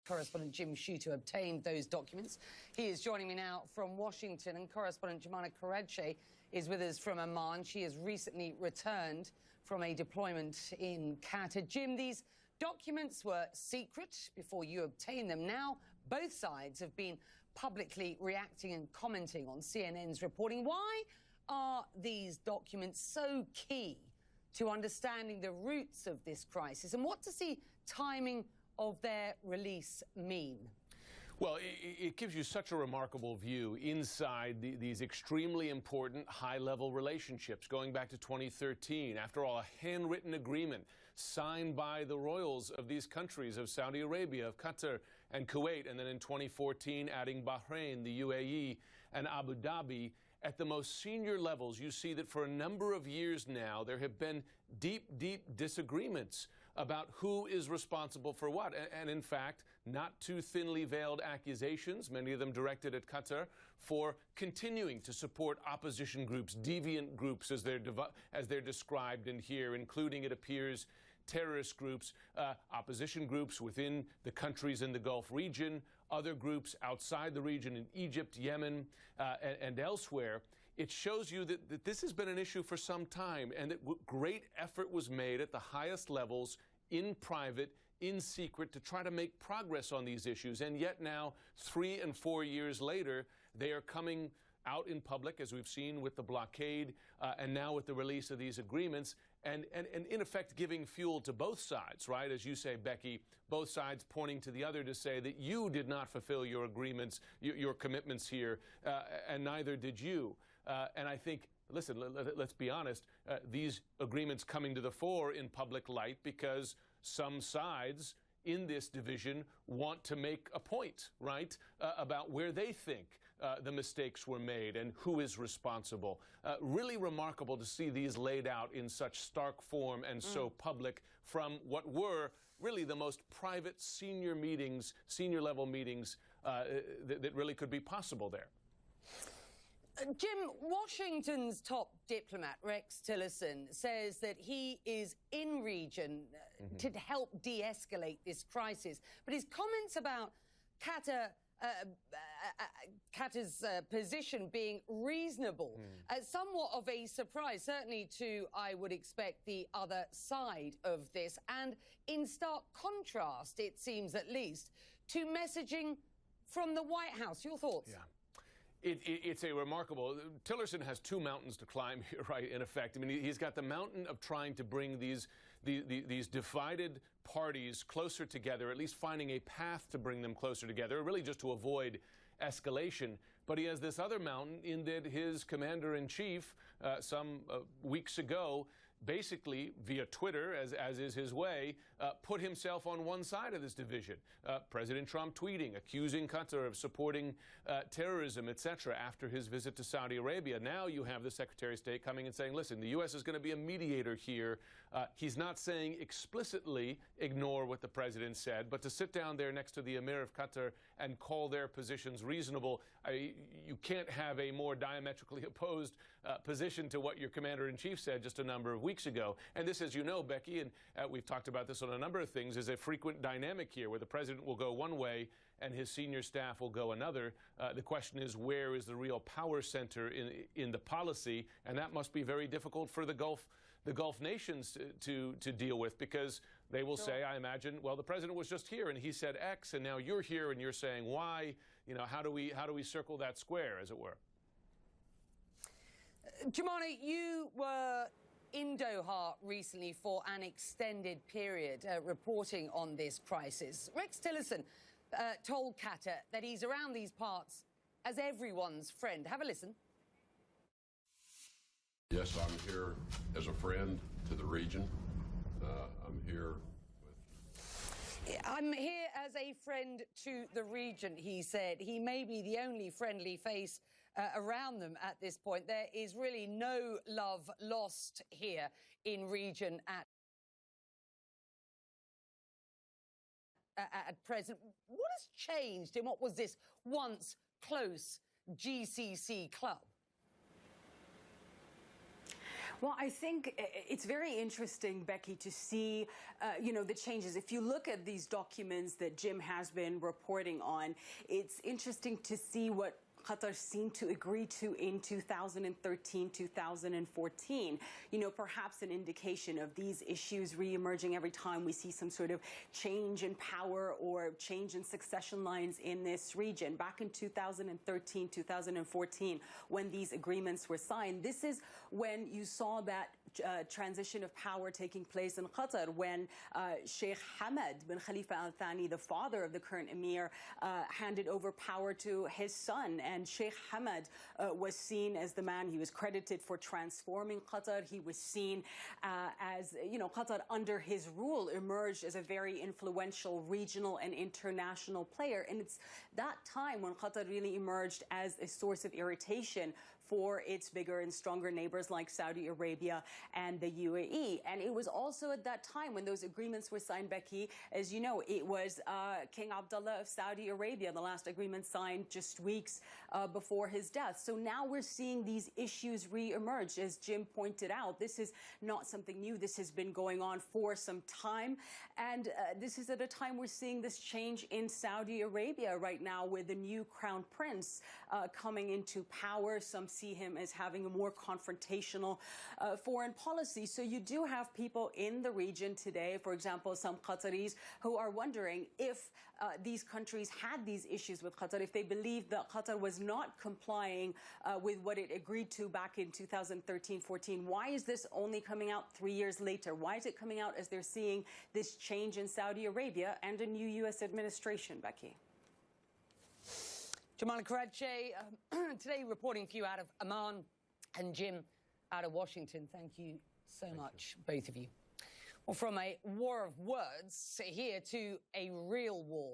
Correspondent Jim Shuter obtained those documents. He is joining me now from Washington, and correspondent Jumana Karachi is with us from Amman. She has recently returned from a deployment in Qatar. Jim, these documents were secret before you obtained them. Now both sides have been publicly reacting and commenting on CNN's reporting. Why are these documents so key to understanding the roots of this crisis, and what does the timing of their release mean? Well, it gives you such a remarkable view inside these extremely important high-level relationships going back to 2013. After all, a handwritten agreement signed by the royals of these countries, of Saudi Arabia, of Qatar and Kuwait, and then in 2014 adding Bahrain, the UAE, and Abu Dhabi. At the most senior levels, you see that for a number of years now, there have been deep, deep disagreements about who is responsible for what. And in fact, not too thinly veiled accusations, many of them directed at Qatar, for continuing to support opposition groups, deviant groups as they're described in here, including, it appears, terrorist groups, opposition groups within the countries in the Gulf region, other groups outside the region in Egypt, Yemen, and elsewhere. It shows you that this has been an issue for some time, and that great effort was made at the highest levels, in private, in secret, to try to make progress on these issues. And yet now, 3 and 4 years later, they are coming out in public, as we've seen with the blockade, and now with the release of these agreements, and in effect giving fuel to both sides, right? As you say, Becky, both sides pointing to the other to say that you did not fulfill your agreements, your commitments here, and neither did you. And I think, listen, let's be honest, these agreements coming to the fore in public light because some sides in this division want to make a point, right, about where they think the mistakes were made and who is responsible. Really remarkable to see these laid out in such stark form and so public from what were really the most private senior meetings, senior-level meetings that really could be possible there. Jim, Washington's top diplomat, Rex Tillerson, says that he is in region to help de-escalate this crisis. But his comments about Qatar's position being reasonable, somewhat of a surprise, certainly to, I would expect, the other side of this, and in stark contrast, it seems at least, to messaging from the White House. Your thoughts? Yeah. It's a remarkable... Tillerson has two mountains to climb here, right, in effect. I mean, he's got the mountain of trying to bring these divided parties closer together, at least finding a path to bring them closer together, really just to avoid escalation. But he has this other mountain in that his commander-in-chief, some weeks ago, basically, via Twitter, as is his way, put himself on one side of this division. President Trump tweeting, accusing Qatar of supporting terrorism, etc., after his visit to Saudi Arabia. Now you have the Secretary of State coming and saying, listen, the U.S. is going to be a mediator here. He's not saying explicitly ignore what the president said, but to sit down there next to the Emir of Qatar and call their positions reasonable, you can't have a more diametrically opposed position to what your commander-in-chief said just a number of weeks ago. And this, as you know, Becky, and we've talked about this on a number of things, is a frequent dynamic here where the president will go one way and his senior staff will go another. The question is, where is the real power center in the policy? And that must be very difficult for the Gulf nations to deal with, because they will say, I imagine, well, the president was just here and he said X, and now you're here and you're saying Y. You know, how do we circle that square, as it were? Jumana, you were in Doha recently for an extended period reporting on this crisis. Rex Tillerson told Qatar that he's around these parts as everyone's friend. Have a listen. Yes, I'm here as a friend to the region. I'm here as a friend to the region, he said. He may be the only friendly face around them at this point. There is really no love lost here in region at present. What has changed in what was this once close GCC club? Well, I think it's very interesting, Becky, to see, the changes. If you look at these documents that Jim has been reporting on, it's interesting to see what Qatar seemed to agree to in 2013, 2014. Perhaps an indication of these issues reemerging every time we see some sort of change in power or change in succession lines in this region. Back in 2013, 2014, when these agreements were signed, this is when you saw that transition of power taking place in Qatar, when Sheikh Hamad bin Khalifa Al Thani, the father of the current emir, handed over power to his son. And Sheikh Hamad was seen as the man. He was credited for transforming Qatar. He was seen as, Qatar under his rule emerged as a very influential regional and international player. And it's that time when Qatar really emerged as a source of irritation for its bigger and stronger neighbors like Saudi Arabia and the UAE. And it was also at that time when those agreements were signed, Becky, as you know, it was King Abdullah of Saudi Arabia, the last agreement signed just weeks before his death. So now we're seeing these issues re-emerge. As Jim pointed out, this is not something new. This has been going on for some time. And this is at a time we're seeing this change in Saudi Arabia right now with the new crown prince coming into power. Some see him as having a more confrontational foreign policy. So you do have people in the region today, for example, some Qataris who are wondering if these countries had these issues with Qatar, if they believed that Qatar was not complying with what it agreed to back in 2013-14. Why is this only coming out 3 years later? Why is it coming out as they're seeing this change in Saudi Arabia and a new U.S. administration, Becky? Jumana Karachi, today reporting for you out of Amman, and Jim out of Washington. Thank you so much, both of you. Well, from a war of words here to a real war.